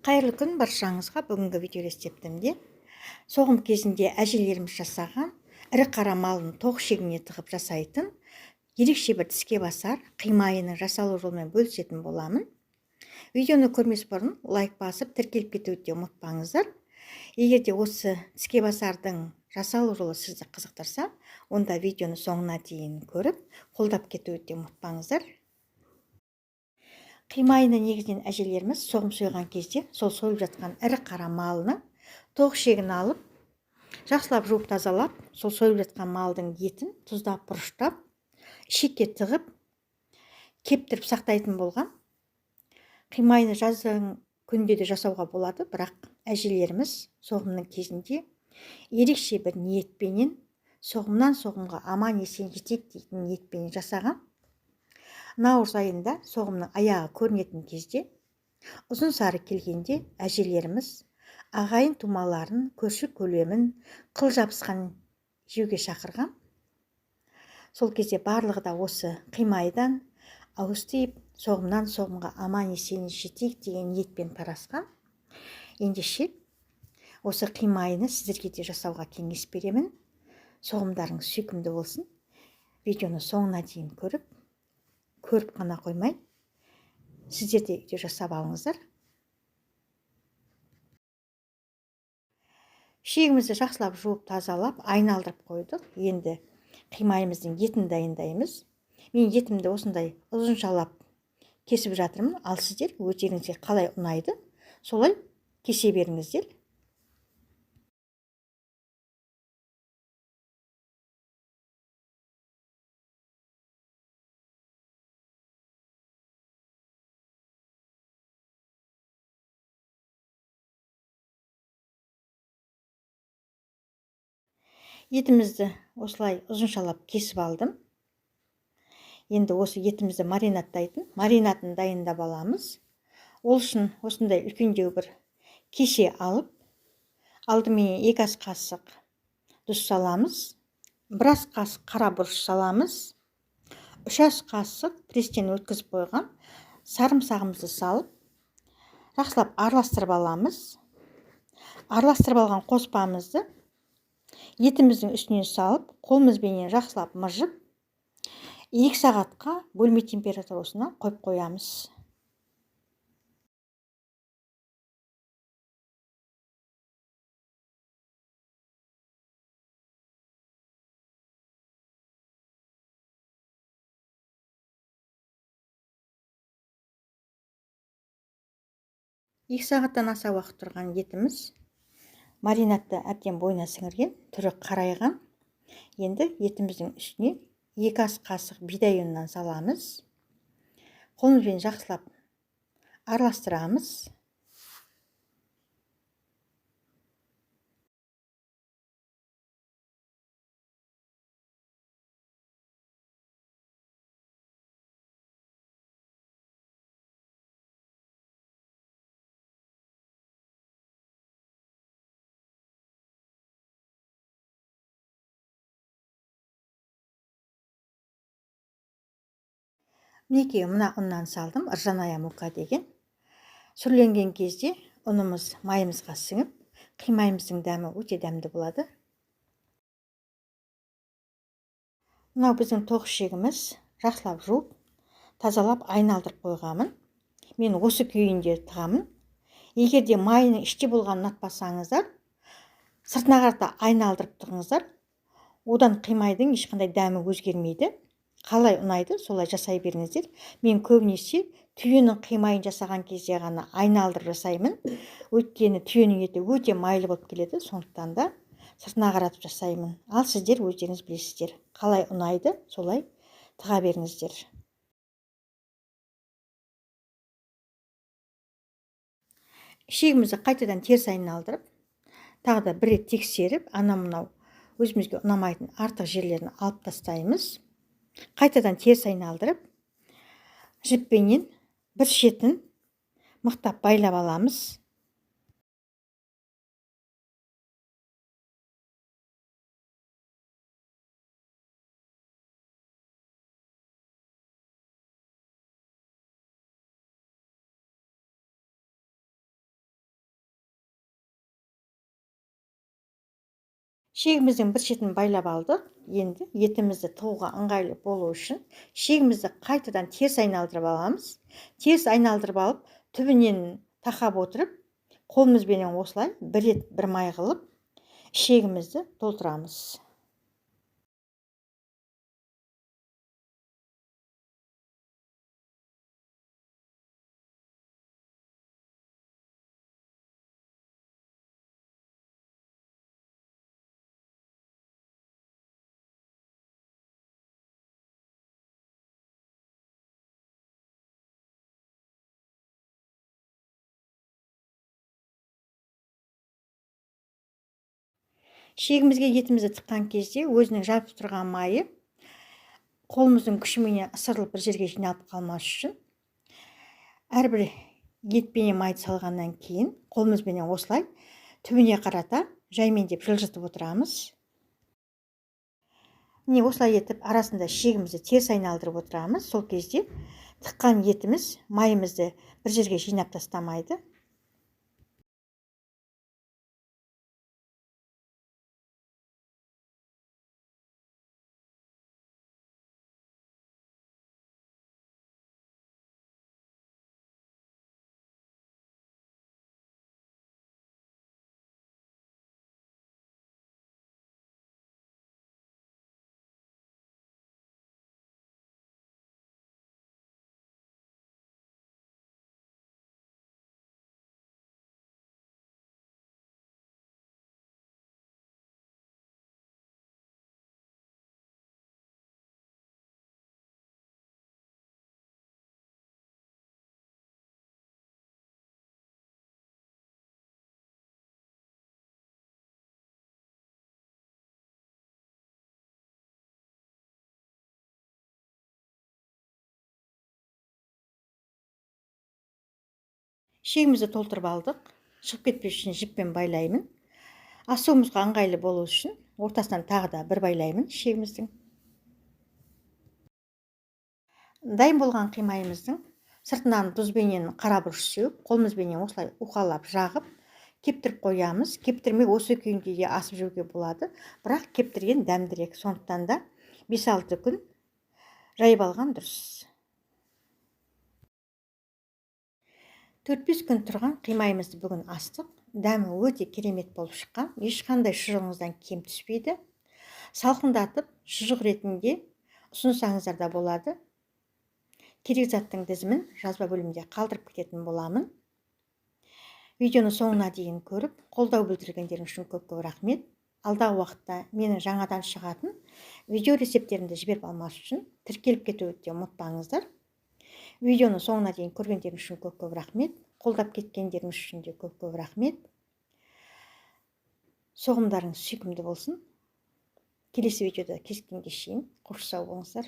Қайырлы күн баршаңызға. Бүгінгі видео рецептімде соғым кезінде әжелеріміз жасаған ірі қара малын тоқ шегіне тығып жасайтын ерекше бір тіске басар қимайының жасалу жолымен бөлісетін боламын. Видеоны көрмес бұрын лайк басып тіркеліп кетуді ұмытпаңыздар. Егер де осы тіске басардың жасалу жолы сізді қызықтырса, онда видеоны соңына дейін көріп, қолдап кетуді ұмытпаңыздар. Қимайыны негізінен әжелеріміз соғым сойған кезде сол сойып жатқан ірі қара малының тоқ шегін алып, жақсылап жуып тазалап, сол сойып жатқан малдың етін тұздап, бұрыштап, ішекке тығып, кептіріп сақтайтын болған. Қимайыны жаздың күнде де жасауға болады, бірақ әжелеріміз соғымның кезінде ерекше бір ниетпенен соғымнан соғымға аман есен жетейік дейтін ниетпенен жасаған. Наурыз айында соғымның аяғы көрінетін кезде, ұзын сары келгенде әжелеріміз ағайын тумаларын, көрші көлемін қыл жабысқан жеуге шақырған. Сол кезде барлығы да осы қимайдан ауыз тиіп, соғымнан соғымға аман есен жетейік деген ниетпен тарасқан. Ендеше осы қимайыны сіздерге де жасауға кеңес беремін. Соғымдарыңыз сүйкімді болсын. Видеоны соңына дейін көріп қана қоймай, сіздер де үйде жасап алыңыздар. Шегімізді жақсылап жуып тазалап, айналдырып қойдық. Енді қимайымыздың етін дайындаймыз. Мен етімді осындай ұзыншалап кесіп жатырмын. Ал сіздер өздеріңізге қалай ұнайды, солай кесе беріңіздер. Етімізді осылай ұзыншалап кесіп алдым. Енді осы етімізді маринатын дайындап аламыз. Ол үшін осындай үлкендеу бір кесе алып, алдымен 2 ас қасық тұз саламыз, 1 ас қасық қара бұрыш саламыз, 3 ас қасық престен өткізіп қойған сарымсағымызды салып, жақсылап араластырып аламыз. Араластырып алған қоспамызды етіміздің үстіне салып, қолымызбен жақсылап мыжып, 2 сағатқа бөлме температурасына қойып қоямыз. Екі сағаттан аса уақыт тұрған етіміз маринатты әбден бойына сіңірген, түрі қарайған. Енді етіміздің үстіне 2 ас қасық бидай ұнынан саламыз. Қолымызбен жақсылап араластырамыз. Мінекей мына ұннан салдым, ыржаная мука деген. Сүрленген кезде ұнымыз майымызға сіңіп, қимайымыздың дәмі өте дәмді болады. Мынау біздің тоқ шегіміз жақсылап жуып, тазалап айналдырып қойғамын. Мен осы күйінде тығамын. Егер де майының іште болғанын ұнатпасаңыздар, сыртына қарата айналдырып тығыңыздар. Одан қимайдың ешқандай дәмі өзгермейді. Қалай ұнайды, солай жасай беріңіздер. Мен көбінесе түйенің қимайын жасаған кезде ғана айналдырып жасаймын. Өйткені түйенің еті өте майлы болып келеді, сондықтан да сыртына қаратып жасаймын. Ал сіздер өздеріңіз білесіздер. Қалай ұнайды, солай тыға беріңіздер. Шегімізді қайтадан теріс айналдырып, тағы да бір рет тексеріп, мынау өзімізге ұнамайтын артық жерлерін алып тастаймыз. Қайтадан теріс айналдырып, жіппенен бір шетін мықтап байлап аламыз. Шегіміздің бір шетін байлап алдық. Енді етімізді тығуға ыңғайлы болу үшін шегімізді қайтадан теріс айналдырып аламыз. Теріс айналдырып алып, түбінен тақап отырып, қолымызбен осылай бір рет бір май қылып, шегімізді толтырамыз. Шегімізге етімізді тыққан кезде өзінің жабып тұрған майы қолымыздың күшімен ысырылып бір жерге жиналып қалмас үшін әрбір етпенен майды салғаннан кейін қолымызбен осылай түбіне қарата жаймен деп жылжытып отырамыз. Міне осылай етіп арасында шегімізді теріс айналдырып отырамыз. Сол кезде тыққан етіміз майымызды бір жерге жинап тастамайды. Шегімізді толтырып алдық. Шығып кетпес үшін жіппен байлаймын. Асуымызға ыңғайлы болу үшін ортасынан тағы да бір байлаймын шегіміздің. Дайын болған қимайымыздың сыртынан тұзбенен қара бұрыш сеуіп, қолымызбен осылай уқалап жағып, кептіріп қоямыз. Кептірмей осы күйінде де асып жеуге болады, бірақ кептірген дәмдірек. Сондықтан да 5-6 күн жайып алған дұрыс. 4-5 күн тұрған қимайымызды бүгін астық. Дәмі өте керемет болып шыққан. Ешқандай шұжығыңыздан кем түспейді. Салқындатып, шұжық ретінде ұсынсаңыздар да болады. Керек заттың тізімін жазба бөлімінде қалдырып кететін боламын. Видеоны соңына дейін көріп, қолдау білдіргендерің үшін көп-көп рахмет. Алдағы уақытта менің жаңадан шығатын видео рецепттерімді жіберіп алмас үшін тіркеліп кетуді ұмытпаңыздар. Видеоны соңына дейін көргендерің үшін көп-көп рахмет. Қолдап кеткендерің үшін де көп-көп рахмет. Соғымдарыңыз сүйкімді болсын. Келесі видеода кездескенге шейін қош сау болыңыздар.